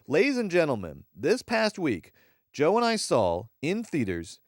ladies and gentlemen, this past week, Joe and I saw in theaters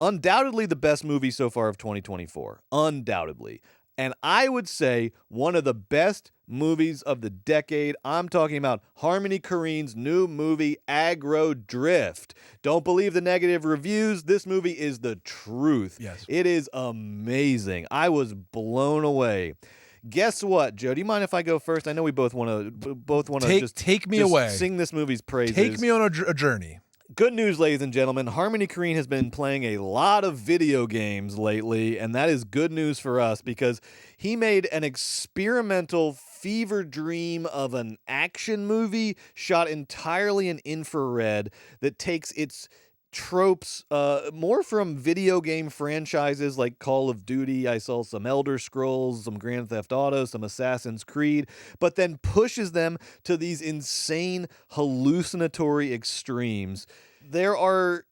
undoubtedly the best movie so far of 2024. Undoubtedly. And I would say one of the best movies of the decade. I'm talking about Harmony Korine's new movie, Aggro Drift. Don't believe the negative reviews. This movie is the truth. Yes. It is amazing. I was blown away. Guess what, Joe? Do you mind if I go first? I know we both want to just take me away. Sing this movie's praises. Take me on a journey. Good news, ladies and gentlemen. Harmony Korine has been playing a lot of video games lately, and that is good news for us because he made an experimental fever dream of an action movie shot entirely in infrared that takes its tropes more from video game franchises like Call of Duty. I saw some Elder Scrolls, some Grand Theft Auto, some Assassin's Creed, but then pushes them to these insane hallucinatory extremes. There are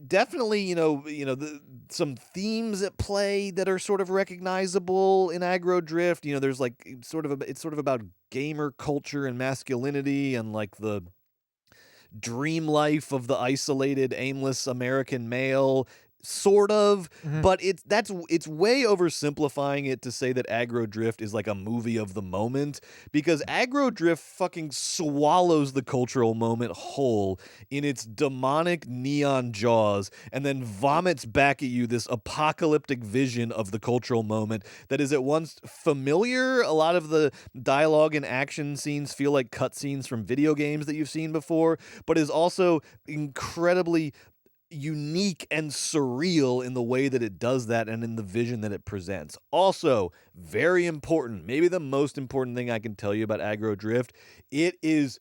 definitely, some themes at play that are sort of recognizable in Aggro Drift. There's like it's sort of about gamer culture and masculinity and like the dream life of the isolated, aimless American male, sort of, but it's way oversimplifying it to say that Aggro Drift is like a movie of the moment, because Aggro Drift fucking swallows the cultural moment whole in its demonic neon jaws and then vomits back at you this apocalyptic vision of the cultural moment that is at once familiar. A lot of the dialogue and action scenes feel like cutscenes from video games that you've seen before, but is also incredibly unique and surreal in the way that it does that and in the vision that it presents. Also, very important, maybe the most important thing I can tell you about Aggro Drift, it is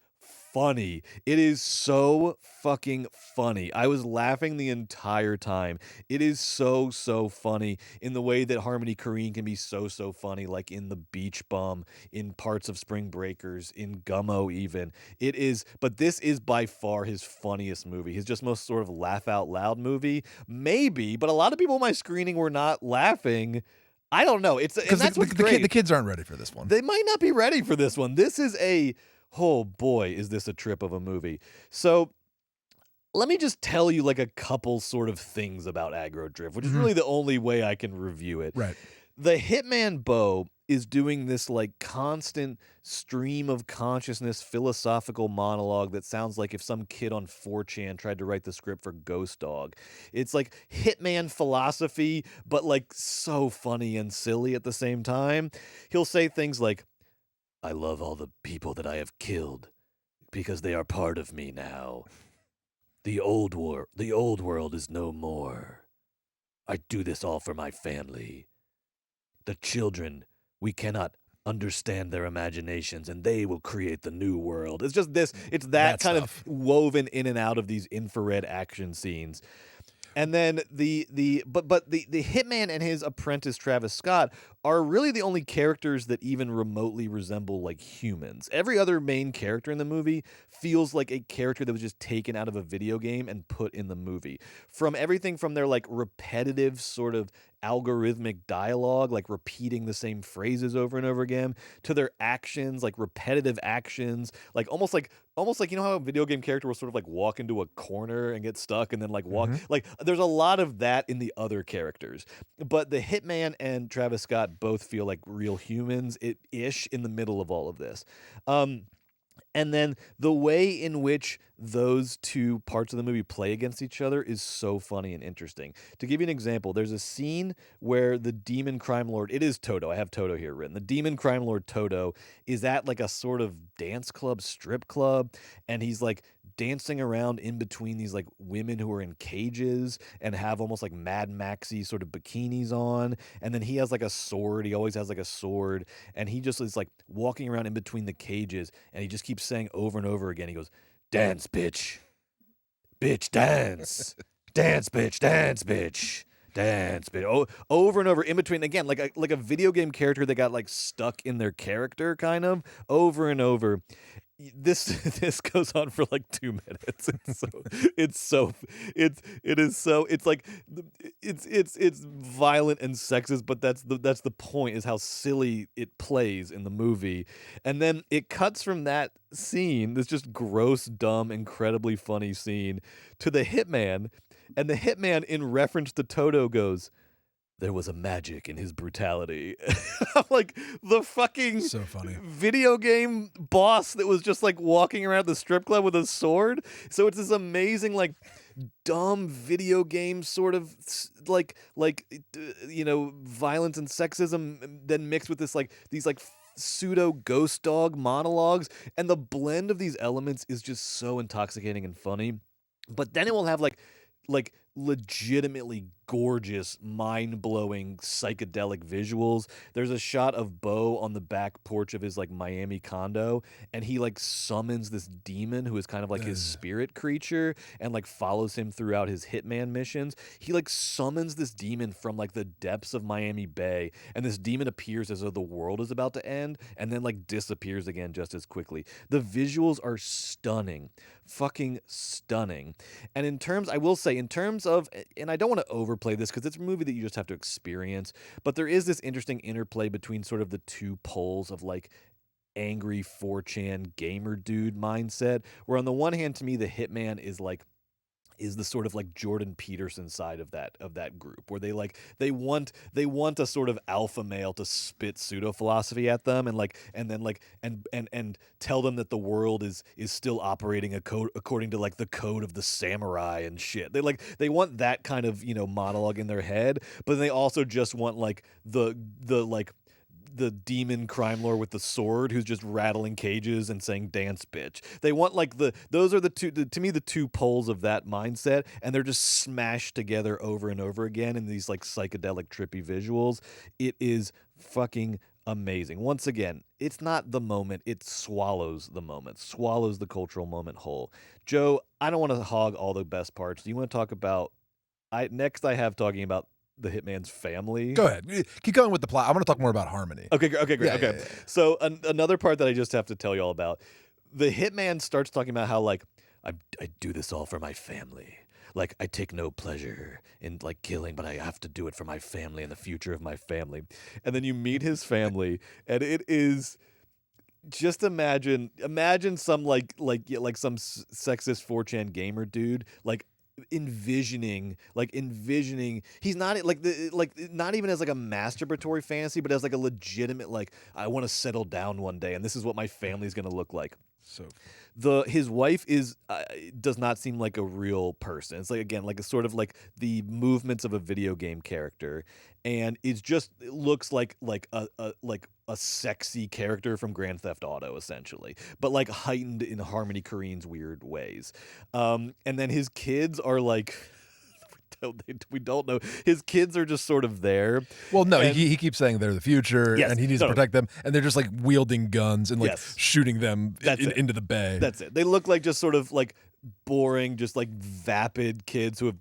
funny. It is so fucking funny. I was laughing the entire time. It is so funny in the way that Harmony Korine can be so funny, like in The Beach Bum, in parts of Spring Breakers, in Gummo even. It is, but this is by far his funniest movie, his just most sort of laugh out loud movie. Maybe, but a lot of people in my screening were not laughing. I don't know. It's and that's what's great. The kids aren't ready for this one. They might not be ready for this one. This is oh boy, is this a trip of a movie. So let me just tell you like a couple sort of things about Aggro Drift, which is really the only way I can review it. Right. The Hitman Bo is doing this like constant stream of consciousness philosophical monologue that sounds like if some kid on 4chan tried to write the script for Ghost Dog. It's like Hitman philosophy, but like so funny and silly at the same time. He'll say things like, I love all the people that I have killed because they are part of me now. The old world is no more. I do this all for my family. The children, we cannot understand their imaginations and they will create the new world. It's just this, it's that kind stuff. of woven in and out of these infrared action scenes. And then the hitman and his apprentice Travis Scott are really the only characters that even remotely resemble like humans. Every other main character in the movie feels like a character that was just taken out of a video game and put in the movie. From everything from their like repetitive sort of algorithmic dialogue, like repeating the same phrases over and over again, to their actions, like repetitive actions, like almost like you know how a video game character will sort of like walk into a corner and get stuck and then like walk, like there's a lot of that in the other characters. But the hitman and Travis Scott both feel like real humans ish in the middle of all of this. And then the way in which those two parts of the movie play against each other is so funny and interesting. To give you an example, there's a scene where the demon crime lord, it is Toto, I have Toto here written. The demon crime lord Toto is at like a sort of dance club, strip club, and he's like dancing around in between these like women who are in cages and have almost like Mad Maxy sort of bikinis on. And then he has like a sword. He always has like a sword. And he just is like walking around in between the cages and he just keeps saying over and over again, he goes, dance, bitch. Bitch, dance. Dance, bitch. Dance, bitch. Dance, bitch. Over and over in between. Again, like a video game character that got like stuck in their character kind of over and over. this this goes on for like 2 minutes. It's like it's violent and sexist, but that's the point, is how silly it plays in the movie. And then it cuts from that scene, this just gross, dumb, incredibly funny scene, to the hitman, and the hitman, in reference to Toto, goes, "There was a magic in his brutality." I'm like, the fucking So funny. video game boss that was just like walking around the strip club with a sword. So it's this amazing, like, dumb video game sort of violence and sexism, then mixed with this, like, these like pseudo ghost dog monologues, and the blend of these elements is just so intoxicating and funny. But then it will have like legitimately gorgeous, mind-blowing psychedelic visuals. There's a shot of Bo on the back porch of his like Miami condo, and he like summons this demon who is kind of like his spirit creature and like follows him throughout his hitman missions. He like summons this demon from like the depths of Miami Bay, and this demon appears as though the world is about to end and then like disappears again just as quickly. The visuals are stunning, fucking stunning. And I will say, in terms of, and I don't want to overplay this because it's a movie that you just have to experience, but there is this interesting interplay between sort of the two poles of like angry 4chan gamer dude mindset, where on the one hand, to me, the hitman is the sort of like Jordan Peterson side of that group, where they want a sort of alpha male to spit pseudo philosophy at them and tell them that the world is still operating according to like the code of the samurai and shit. They want that kind of, monologue in their head, but they also just want like the demon crime lord with the sword who's just rattling cages and saying "dance, bitch." They want like those are the two poles of that mindset, and they're just smashed together over and over again in these like psychedelic trippy visuals. It is fucking amazing. Once again, it's not the moment, it swallows the moment, swallows the cultural moment whole. Joe, I don't want to hog all the best parts. Do you want to talk about I have talking about the hitman's family? Go ahead. Keep going with the plot. I want to talk more about Harmony. Okay, great. Yeah, Okay. yeah, yeah. So another part that I just have to tell you all about, the hitman starts talking about how like I do this all for my family. Like, I take no pleasure in like killing, but I have to do it for my family and the future of my family. And then you meet his family, and it is just imagine some like some sexist 4chan gamer dude like envisioning he's not not even as like a masturbatory fantasy, but as like a legitimate like, I want to settle down one day and this is what my family's going to look like. So His wife does not seem like a real person. It's like, again, like a sort of like the movements of a video game character, and it looks like a sexy character from Grand Theft Auto, essentially, but like heightened in Harmony Korine's weird ways. And then his kids are like, we don't know. His kids are just sort of there. Well, no, he keeps saying they're the future, Yes, and he needs to protect them, and they're just like wielding guns and like Yes. shooting them into the bay. That's it. They look like just sort of like boring, just like vapid kids who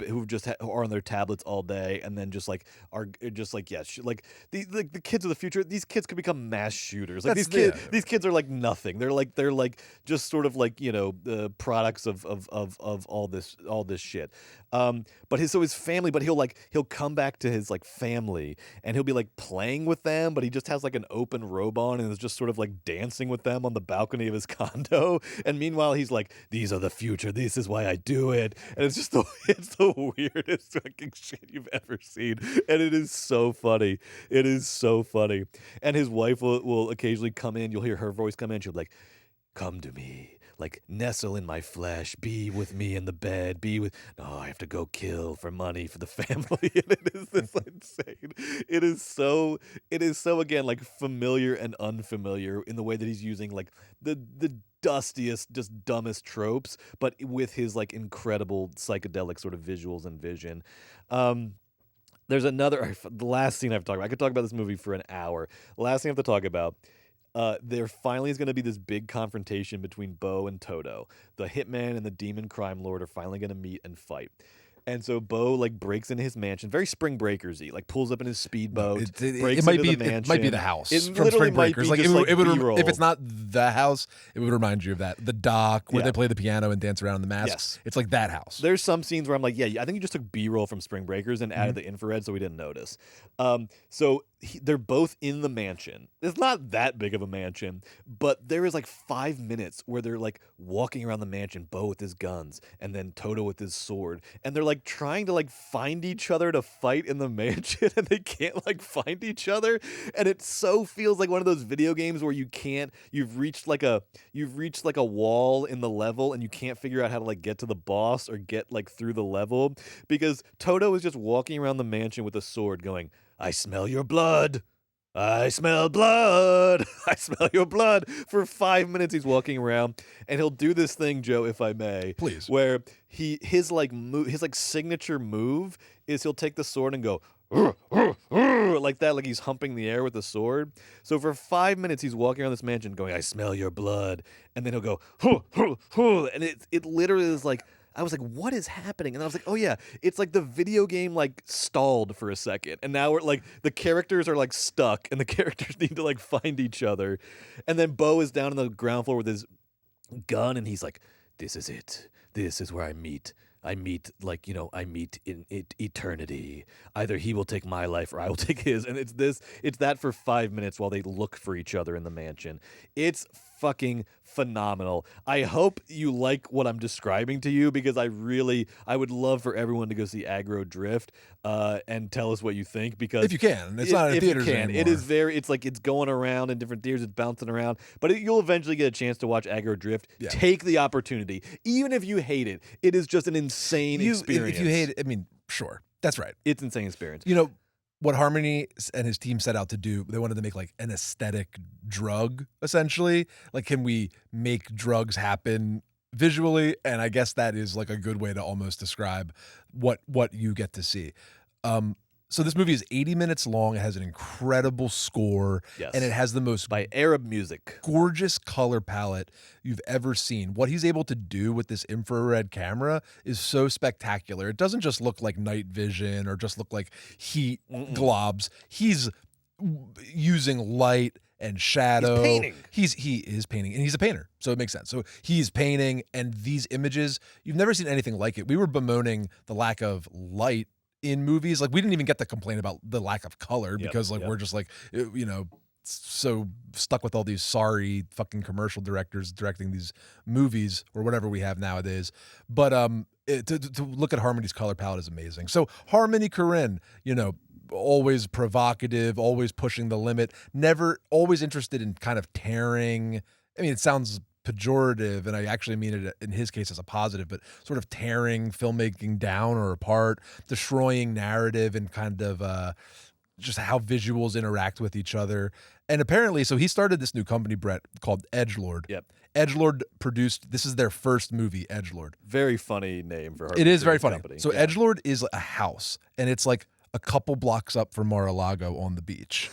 are on their tablets all day, and then just like are just like like the kids of the future. These kids could become mass shooters. Like these kids are like nothing. They're like just sort of like the products of all this shit. But his family. But he'll come back to his like family, and he'll be like playing with them, but he just has like an open robe on and is just sort of like dancing with them on the balcony of his condo. And meanwhile, he's like, "These are the future. This is why I do it." And it's just it's the weirdest fucking shit you've ever seen. And it is so funny. It is so funny. And his wife will occasionally come in. You'll hear her voice come in. She'll be like, "Come to me. Like, nestle in my flesh. Be with me in the bed. No, I have to go kill for money for the family." And it is this insane. It is so again like familiar and unfamiliar in the way that he's using like the dustiest, just dumbest tropes, but with his like incredible psychedelic sort of visuals and vision. There's the last scene I have to talk about. I could talk about this movie for an hour. The last thing I have to talk about. There finally is going to be this big confrontation between Bo and Toto. The hitman and the demon crime lord are finally going to meet and fight. And so Bo like breaks into his mansion, very Spring Breakers-y, like pulls up in his speedboat. It might be the house It from literally Spring might Breakers. be Like just like B-roll. if it's not the house, it would remind you of that. The dock where Yeah. they play the piano and dance around in the masks. Yes. It's like that house. There's some scenes where I'm like, yeah, I think you just took B-roll from Spring Breakers and added the infrared, so we didn't notice. So they're both in the mansion. It's not that big of a mansion, but there is like 5 minutes where they're like walking around the mansion, Bo with his guns, and then Toto with his sword, and they're like trying to like find each other to fight in the mansion, and they can't like find each other, and it so feels like one of those video games where you've reached like a wall in the level, and you can't figure out how to like get to the boss or get like through the level, because Toto is just walking around the mansion with a sword going, I smell your blood. I smell blood. I smell your blood. For 5 minutes he's walking around, and he'll do this thing, Joe, if I may. Please. Where his signature move is he'll take the sword and go like that, like he's humping the air with the sword. So for 5 minutes he's walking around this mansion going, I smell your blood. And then he'll go and it literally is like, I was like, what is happening? And I was like, oh yeah, it's like the video game like stalled for a second. And now we're like, the characters are like stuck and the characters need to like find each other. And then Bo is down on the ground floor with his gun and he's like, this is it. This is where I meet like, I meet in eternity. Either he will take my life or I will take his. And it's that for 5 minutes while they look for each other in the mansion. It's fucking phenomenal. I hope you like what I'm describing to you, because I would love for everyone to go see Aggro Drift and tell us what you think, because if you can, it's not in theaters anymore. It is it's going around in different theaters, it's bouncing around, but you'll eventually get a chance to watch Aggro Drift. Yeah. Take the opportunity. Even if you hate it, it is just an insane experience. If you hate it, I mean, sure. That's right. It's an insane experience. You know, what Harmony and his team set out to do, they wanted to make like an aesthetic drug, essentially. Like, can we make drugs happen visually? And I guess that is like a good way to almost describe what you get to see. So this movie is 80 minutes long. It has an incredible score. Yes. And it has the most by Arab music, gorgeous color palette you've ever seen. What he's able to do with this infrared camera is so spectacular. It doesn't just look like night vision or just look like heat globs. He's using light and shadow. He's painting. He is painting, and he's a painter, so it makes sense. So he's painting, and these images, you've never seen anything like it. We were bemoaning the lack of light in movies. Like, we didn't even get to complain about the lack of color because we're just like, so stuck with all these sorry fucking commercial directors directing these movies or whatever we have nowadays. But to look at Harmony's color palette is amazing. So Harmony Korine, always provocative, always pushing the limit, never always interested in kind of tearing. I mean, it sounds pejorative, and I actually mean it in his case as a positive, but sort of tearing filmmaking down or apart, destroying narrative and kind of just how visuals interact with each other. And apparently, so he started this new company, Brett, called Edgelord. Yep. Edgelord produced, this is their first movie, Edgelord. Very funny name for her. It is very funny. Company. So Edgelord is a house, and it's like a couple blocks up from Mar-a-Lago on the beach.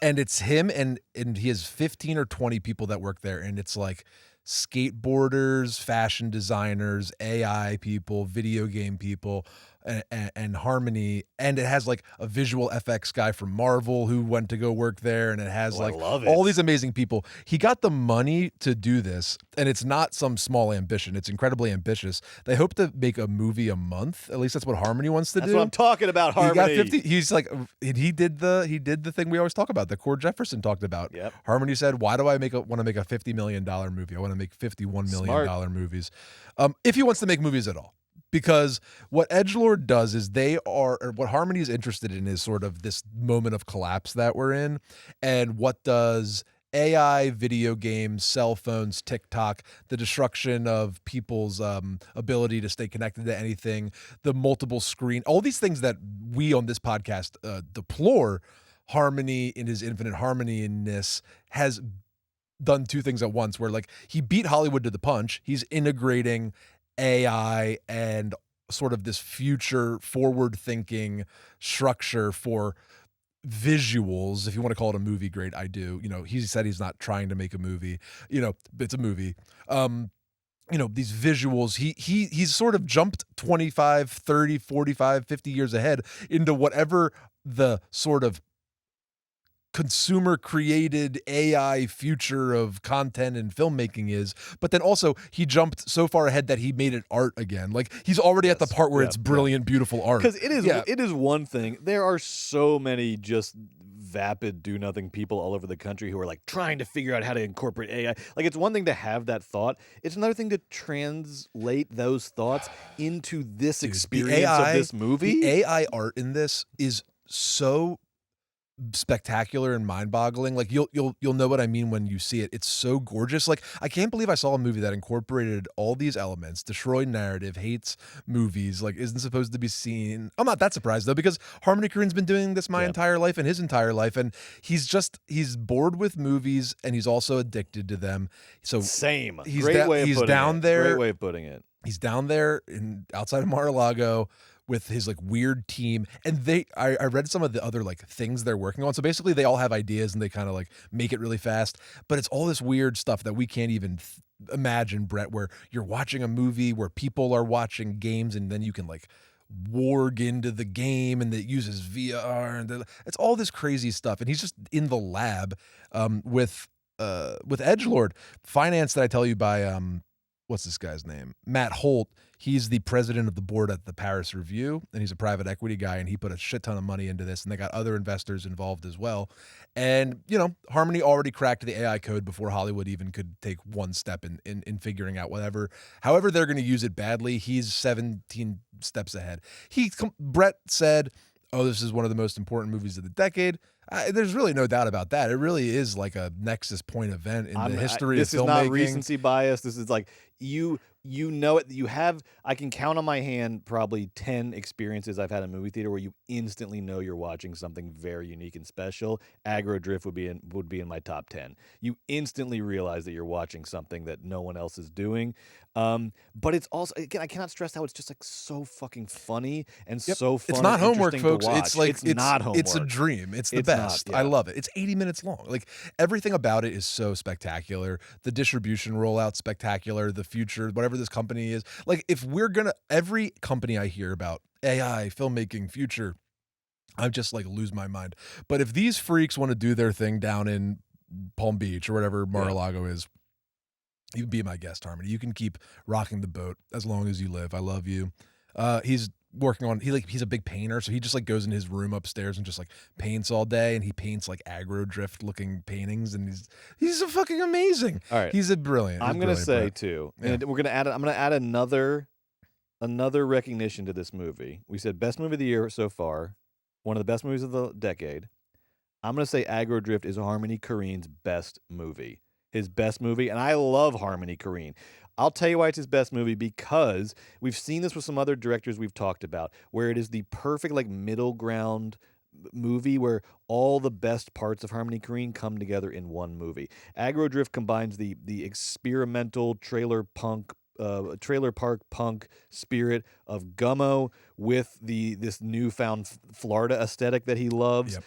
And it's him, and he has 15 or 20 people that work there, and it's like skateboarders, fashion designers, AI people, video game people, and Harmony. And it has like a visual FX guy from Marvel who went to go work there, and it has all these amazing people. He got the money to do this, and it's not some small ambition. It's incredibly ambitious. They hope to make a movie a month. At least that's what Harmony wants to do. That's what I'm talking about, Harmony. He got 50. He's like, he did the thing we always talk about, that Cord Jefferson talked about. Yep. Harmony said, why do I want to make a $50 million movie? I want to make $51 million movies. If he wants to make movies at all. Because what Edgelord does is what Harmony is interested in is sort of this moment of collapse that we're in. And what does AI, video games, cell phones, TikTok, the destruction of people's ability to stay connected to anything, the multiple screen, all these things that we on this podcast deplore, Harmony in his infinite harmony-ness has done two things at once, where like he beat Hollywood to the punch. He's integrating AI and sort of this future forward-thinking structure for visuals. If you want to call it a movie, great, I do. He said he's not trying to make a movie. It's a movie. these visuals. He's sort of jumped 25, 30, 45, 50 years ahead into whatever the sort of consumer created AI future of content and filmmaking is, but then also he jumped so far ahead that he made it art again. Like he's already at the part where it's brilliant, beautiful art. Because it is one thing. There are so many just vapid do nothing people all over the country who are like trying to figure out how to incorporate AI. Like it's one thing to have that thought. It's another thing to translate those thoughts into this experience of this movie. The AI art in this is so spectacular and mind-boggling. Like you'll know what I mean when you see it. It's so gorgeous. Like I can't believe I saw a movie that incorporated all these elements. Destroyed narrative, hates movies, like isn't supposed to be seen. I'm not that surprised though, because Harmony Korine's been doing this my entire life and his entire life, and he's bored with movies and he's also addicted to them. So same. He's Great way of putting down it. there. Great way of putting it. He's down there outside of Mar-a-Lago with his like weird team, and I read some of the other like things they're working on. So basically they all have ideas and they kind of like make it really fast, but it's all this weird stuff that we can't even imagine, Brett, where you're watching a movie where people are watching games and then you can like warg into the game and it uses VR and it's all this crazy stuff. And he's just in the lab with Edgelord, financed, that I tell you, by what's this guy's name? Matt Holt. He's the president of the board at the Paris Review, and he's a private equity guy, and he put a shit ton of money into this, and they got other investors involved as well. And, Harmony already cracked the AI code before Hollywood even could take one step in figuring out however they're going to use it badly. He's 17 steps ahead. Brett said, oh, this is one of the most important movies of the decade. There's really no doubt about that. It really is like a nexus point event in the history of filmmaking. This is not recency bias. This is like you know it. I can count on my hand probably 10 experiences I've had in a movie theater where you instantly know you're watching something very unique and special. Aggro Drift would be in my top 10. You instantly realize that you're watching something that no one else is doing. But it's also, again, I cannot stress how it's just like so fucking funny and so fun. It's not homework, folks. It's like it's not homework. It's a dream. It's the best. I love it. It's 80 minutes long. Like everything about it is so spectacular. The distribution rollout spectacular. The future, whatever this company is. Like if we're gonna, every company I hear about, AI, filmmaking, future, I just like lose my mind. But if these freaks want to do their thing down in Palm Beach or whatever Mar-a-Lago is, you can be my guest, Harmony. You can keep rocking the boat as long as you live. I love you. He's working on, he's a big painter, so he just like goes in his room upstairs and just like paints all day, and he paints like Aggro Drift looking paintings, and he's a fucking amazing. All right, he's a brilliant. I'm gonna say too, and I'm gonna add another recognition to this movie. We said best movie of the year so far, one of the best movies of the decade. I'm gonna say Aggro Drift is Harmony Korine's best movie. His best movie, and I love Harmony Korine. I'll tell you why it's his best movie, because we've seen this with some other directors we've talked about, where it is the perfect like middle ground movie where all the best parts of Harmony Korine come together in one movie. Aggro Drift combines the experimental trailer park punk spirit of Gummo with this newfound Florida aesthetic that he loves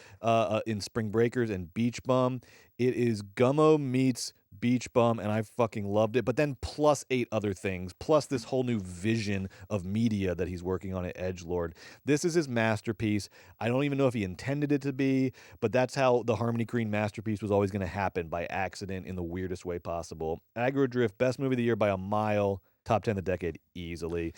in Spring Breakers and Beach Bum. It is Gummo meets Beach Bum, and I fucking loved it. But then plus 8 other things, plus this whole new vision of media that he's working on at Edgelord. This is his masterpiece. I don't even know if he intended it to be, but that's how the Harmony Korine masterpiece was always going to happen, by accident in the weirdest way possible. Aggro Drift, best movie of the year by a mile. Top 10 of the decade easily.